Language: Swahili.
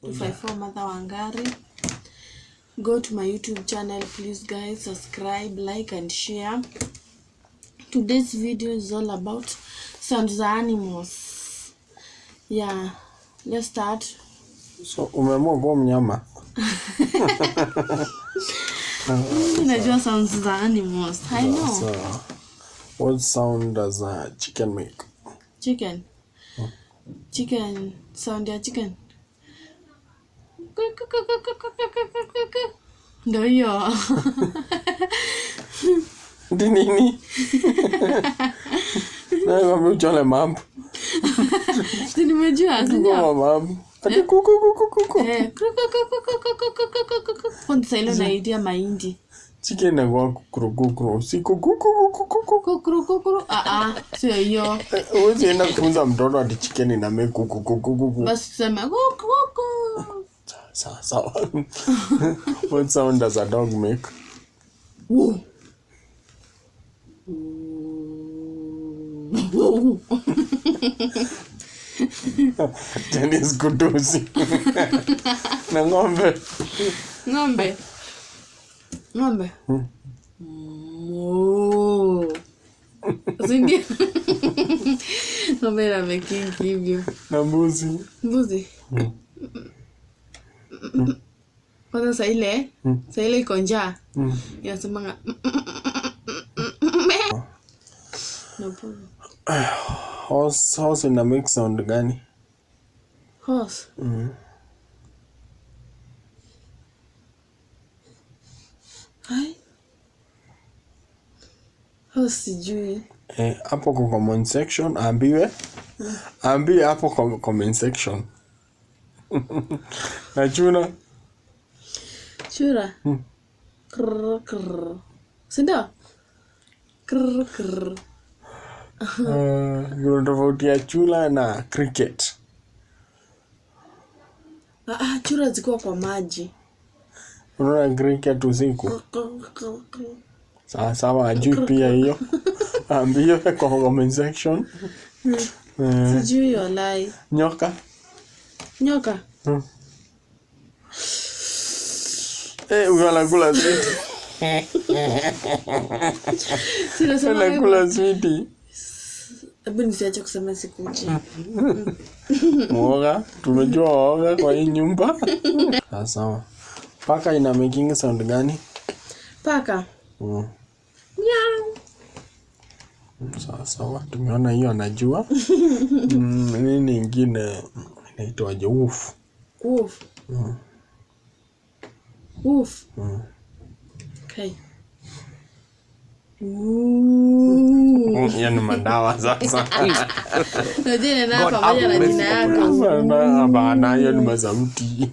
254 Mother Wangari. Go to my YouTube channel, please guys, subscribe, like and share. Today's video is all about sounds of animals. Yeah, let's start. So umeamua kuwa mnyama? Najua sounds of animals. I know. So, what sound does a chicken make? Chicken. Chicken. Sound ya chicken. Ndio hiyo. Nini? Na ngombe uchole mambo. Nimejua sio mambo. Ati kuku. Kwa sailo na idea mahindi. Chicken na kwa kukuru. Si kuku. Sio hiyo. Uwezi enda kufunza mtoto ati chicken ina make kuku. Basi sema kuku. Sawa. What sound does a dog make? Woo. Dennis kutusi. Na ngombe. Ngombe. Zingi. Ngombe na making hivyo. Na mbuzi. Kwanza saa ile iko njaa. Inasemanga. Horse ina make sound gani? Horse. Hai. Horse sijui. Hapo kwa comment section ambiwe hapo kwa comment section. Na chura krr. Sinda krr. Kuna tofauti ya chura na cricket. Chura ziko kwa maji. Unaona cricket usiku. Sawa ajui pia hiyo. Ambiwe kwa comment section. Sijui walai. Nyoka. Unakula sweet. Unakula sweet. Hebu nisiache kusema sikuji. Mwoga, tumejua woga kwa hii nyumba. Sawa. Paka ina making sound gani? Paka. Meow. Sawa, tumeona hiyo anajua. Nini nyingine inaitwa woof. Woof. Okay. Yani madawa sasa. Ndio na pamoja na jina yako. Hapana, hiyo ni masauti.